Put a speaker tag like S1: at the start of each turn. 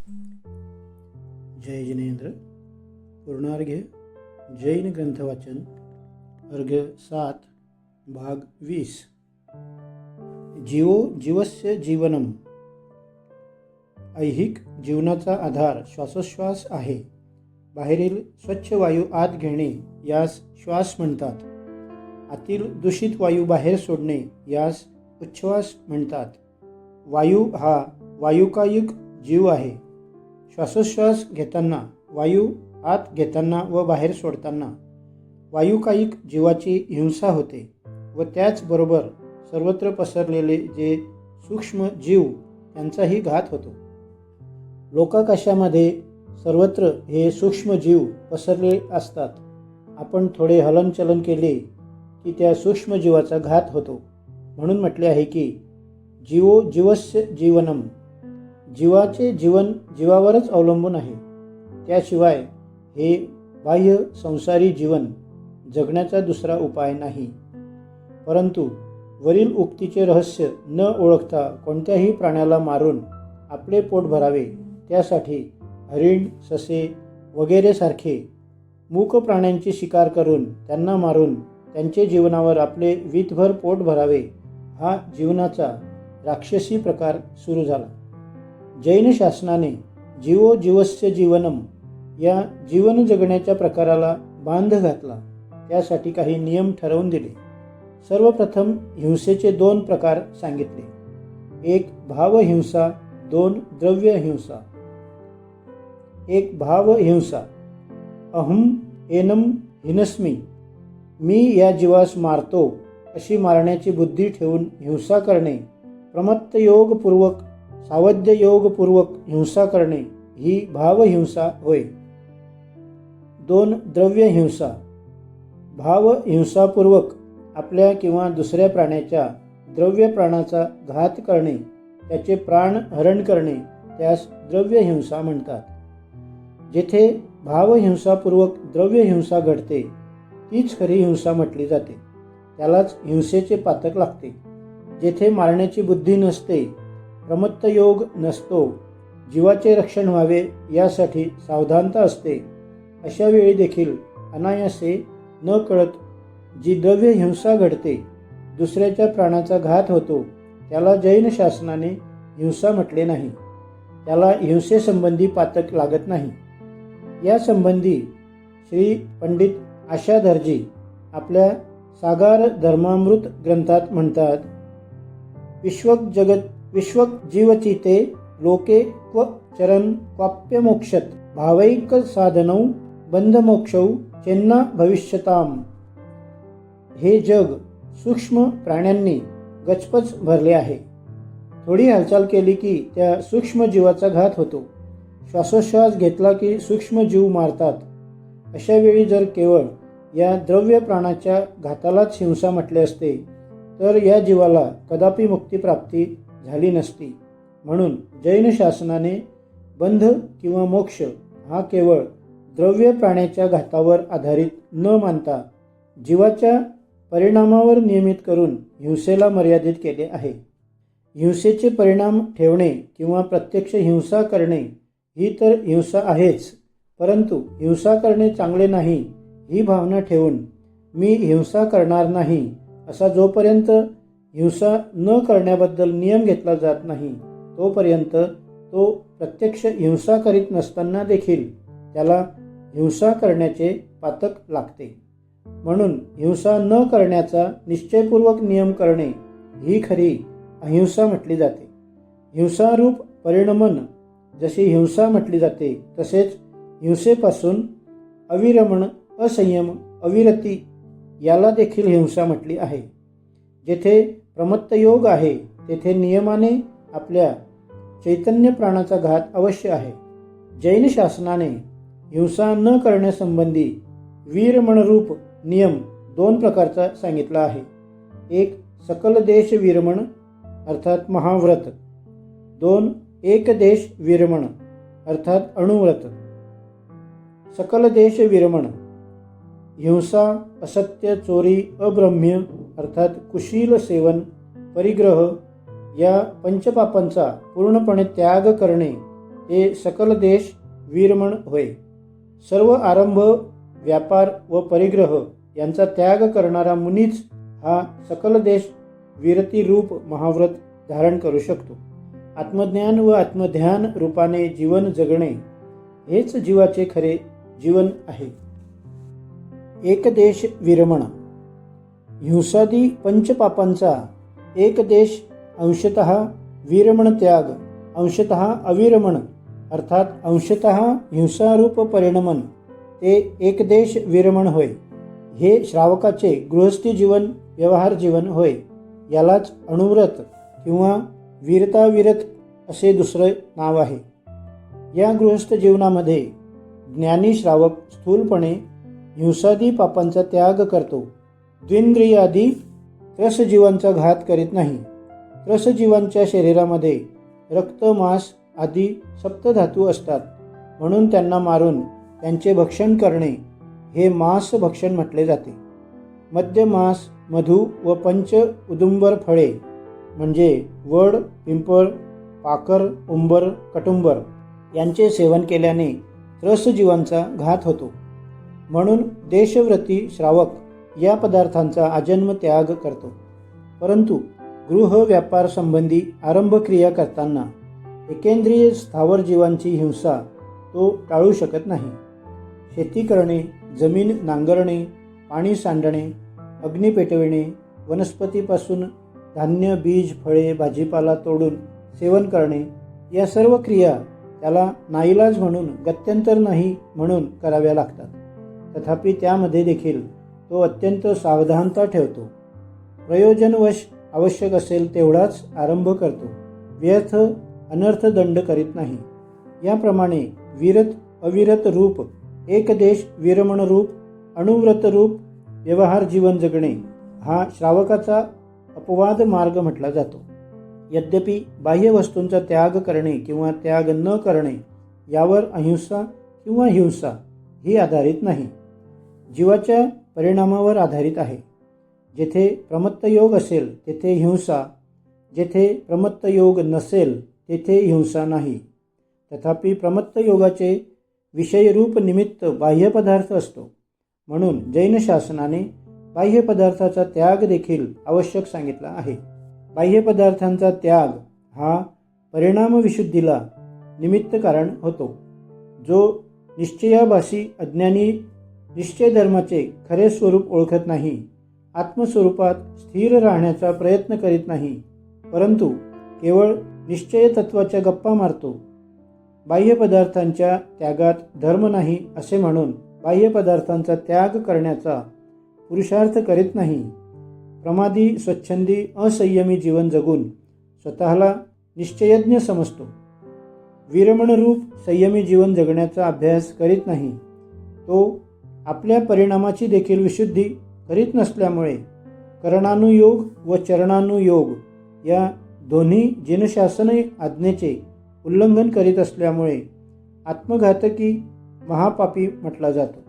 S1: जय जिनेन्द्र। पूर्णार्घ्य जैन ग्रंथवाचन अर्घ्य 7 भाग 20। जीवो जीवस्य जीवनम। ऐहिक जीवनाचा आधार श्वासोच्छ्वास आहे। बाहेरील स्वच्छ वायू आत घेणे यास श्वास म्हणतात। आतील दूषित वायू बाहेर सोडणे यास उच्छ्वास म्हणतात। वायू हा वायुकायिक जीव आहे। श्वासोच्छ्वास घेताना वायू आत घेताना व बाहेर सोडताना वायुकायिक जीवाची हिंसा होते व त्याचबरोबर सर्वत्र पसरलेले जे सूक्ष्म जीव त्यांचाही घात होतो। लोकाकाशामध्ये सर्वत्र हे सूक्ष्म जीव पसरले असतात। आपण थोडे हलनचलन केले की त्या सूक्ष्म जीवाचा घात होतो। म्हणून म्हटले आहे की जीवो जीवस्य जीवनम। जीवाचे जीवन जीवावरच अवलंबून आहे। त्याशिवाय हे बाह्य संसारी जीवन जगण्याचा दुसरा उपाय नाही। परंतु वरील उक्तीचे रहस्य न ओळखता कोणत्याही प्राण्याला मारून आपले पोट भरावे त्यासाठी हरिण, ससे वगैरे सारखे मूक प्राण्यांची शिकार करून त्यांना मारून त्यांचे जीवनावर आपले वीतभर पोट भरावे हा जीवनाचा राक्षसी प्रकार सुरू झाला। जैन शासनाने जीवो जीवस्य जीवनम या जीवन जगण्याच्या प्रकाराला बांध घातला। त्यासाठी काही नियम ठरवून दिले। सर्वप्रथम हिंसेचे 2 प्रकार सांगितले। 1 भावहिंसा, 2 द्रव्य हिंसा। 1 भावहिंसा। अहम एनम हिनस्मी। मी या जीवास मारतो अशी मारण्याची बुद्धी ठेवून हिंसा करणे, प्रमत्तयोगपूर्वक सावध्ययोगपूर्वक हिंसा करणे ही भावहिंसा होय। 2 द्रव्य हिंसा। भावहिंसापूर्वक आपल्या किंवा दुसऱ्या प्राण्याच्या द्रव्य प्राणाचा घात करणे, त्याचे प्राण हरण करणे त्यास द्रव्य हिंसा म्हणतात। जेथे भावहिंसापूर्वक द्रव्य हिंसा घडते तीच खरी हिंसा म्हटली जाते। त्यालाच हिंसेचे पातक लागते। जेथे मारण्याची बुद्धी नसते, प्रमत्तयोग नसतो, जीवाचे रक्षण व्हावे यासाठी सावधानता असते, अशा वेळी देखील अनायासे न कळत जी द्रव्य हिंसा घडते, दुसऱ्याच्या प्राणाचा घात होतो, त्याला जैन शासनाने हिंसा म्हटले नाही। त्याला हिंसेसंबंधी पातक लागत नाही। या संबंधी श्री पंडित आशाधरजी आपल्या सागार धर्मामृत ग्रंथात म्हणतात, विश्वक जीवचिते लोके क्व चरन क्वाप्यमोक्षत भावैक साधनौ बंधमोक्षौ चेन्ना भविष्यताम। हे जग सूक्ष्म प्राण्यांनी गचपच भरले आहे। थोडी हालचाल केली की त्या सूक्ष्म जीवाचा घात होतो। श्वासोच्छ्वास घेतला की सूक्ष्म जीव मारतात। अशा वेळी जर केवळ या द्रव्य प्राणाच्या घातालाच हिंसा म्हटले असते तर या जीवाला कदापि मुक्तिप्राप्ती झाली नसती। म्हणून जैन शासनाने बंध किंवा मोक्ष हा केवळ द्रव्य प्राण्याच्या घातावर आधारित न मानता जीवाच्या परिणामावर नियमित करून हिंसेला मर्यादित केले आहे। हिंसेचे परिणाम ठेवणे किंवा प्रत्यक्ष हिंसा करणे ही तर हिंसा आहेच, परंतु हिंसा करणे चांगले नाही ही भावना ठेवून मी हिंसा करणार नाही असा जोपर्यंत हिंसा न करण्याबद्दल नियम घेतला जात नाही तोपर्यंत तो प्रत्यक्ष हिंसा करीत नसताना देखील त्याला हिंसा करण्याचे पातक लागते। म्हणून हिंसा न करण्याचा निश्चयपूर्वक नियम करणे ही खरी अहिंसा म्हटली जाते। हिंसारूप परिणमन जशी हिंसा म्हटली जाते तसेच हिंसेपासून अविरमण, असंयम, अविरती याला देखील हिंसा म्हटली आहे। जेथे प्रमत्तयोग आहे तेथे नियमाने आपल्या चैतन्य प्राणाचा घात अवश्य आहे। जैन शासनाने हिंसा न करण्यासंबंधी वीरमणरूप नियम 2 प्रकारचा सांगितला आहे। 1 सकल देश वीरमण अर्थात महाव्रत। 2 एक देश वीरमण अर्थात अणुव्रत। सकल देश वीरमण हिंसा, असत्य, चोरी, अब्रह्म्य अर्थात कुशील सेवन, परिग्रह या पंचपापांचा पूर्णपणे त्याग करणे ते सकल देश वीरमण होय. सर्व आरंभ, व्यापार व परिग्रह यांचा त्याग करणारा मुनीच हा सकल देश वीरती रूप महाव्रत धारण करू शकतो. आत्मज्ञान व आत्मध्यान रूपाने जीवन जगणे हेच जीवाचे खरे जीवन आहे. एक देश विरमण. हिंसादी पंचपापांचा एक देश अंशतः विरमण त्याग, अंशतः अविरमण अर्थात अंशतः हिंसारूप परिणमन ते एक देश विरमण होय. हे श्रावकाचे गृहस्थी जीवन, व्यवहार जीवन होय. यालाच अणुव्रत किंवा वीरताविरत असे दुसरे नाव आहे. या गृहस्थ जीवनामध्ये ज्ञानी श्रावक स्थूलपणे हिंसादी पापांचा त्याग करतो. द्विंद्रियादी त्रसजीवांचा घात करीत नाही. त्रसजीवांच्या शरीरामध्ये रक्त, मांस आदी सप्तधातू असतात, म्हणून त्यांना मारून त्यांचे भक्षण करणे हे मांस भक्षण म्हटले जाते. मद्य, मांस, मधु व पंच उदुंबर फळे म्हणजे वड, पिंपळ, पाकर, उंबर, कटुंबर यांचे सेवन केल्याने त्रसजीवांचा घात होतो. म्हणून देशव्रती श्रावक या पदार्थांचा आजन्म त्याग करतो. परंतु गृह व्यापार संबंधी आरंभ क्रिया करताना एकेंद्रिय स्थावर जीवांची हिंसा तो टाळू शकत नाही. शेती करणे, जमीन नांगरणे, पाणी सांडणे, अग्नी पेटविणे, वनस्पतीपासून धान्य, बीज, फळे, भाजीपाला तोडून सेवन करणे या सर्व क्रिया त्याला नाईलाज म्हणून, गत्यंतर नाही म्हणून कराव्या लागतात. तथापि त्यामध्ये देखील तो अत्यंत सावधानता ठेवतो. प्रयोजनवश आवश्यक असेल तेवढाच आरंभ करतो. व्यर्थ अनर्थ दंड करीत नाही. याप्रमाणे विरत अविरत रूप, एक देश विरमण रूप, अणुव्रत रूप व्यवहार जीवन जगणे हा श्रावकाचा अपवाद मार्ग म्हटला जातो. यद्यपि बाह्य वस्तूंचा त्याग करणे किंवा त्याग न करणे यावर अहिंसा किंवा हिंसा ही आधारित नाही, जीवाच्या परिणामावर आधारित आहे. जेथे प्रमत्त योग असेल तेथे हिंसा, जेथे प्रमत्त योग नसेल तेथे हिंसा नाही. तथापि प्रमत्त योगाचे विषयरूप निमित्त बाह्य पदार्थ असतो. म्हणून जैन शासनाने बाह्य पदार्थाचा त्याग देखील आवश्यक सांगितला आहे. बाह्य पदार्थांचा त्याग हा परिणाम विशुद्धीला निमित्त कारण होतो. जो निश्चयाभासी अज्ञानी निश्चय धर्माचे खरे स्वरूप ओळखत नाही, आत्मस्वरूपात स्थिर राहण्याचा प्रयत्न करीत नाही, परंतु केवळ निश्चय तत्वाच्या गप्पा मारतो. बाह्य पदार्थांच्या त्यागात धर्म नाही असे म्हणून बाह्य पदार्थांचा त्याग करण्याचा पुरुषार्थ करीत नाही. प्रमादी, स्वच्छंदी, असंयमी जीवन जगून स्वतःला निश्चयज्ञ समजतो. विरमणरूप संयमी जीवन जगण्याचा अभ्यास करीत नाही. तो आपल्या परिणामाची देखील विशुद्धी करीत नसल्यामुळे करणानुयोग व चरणानुयोग या दोन्ही जिनशासन आज्ञेचे उल्लंघन करीत असल्यामुळे आत्मघातकी महापापी म्हटला जातो.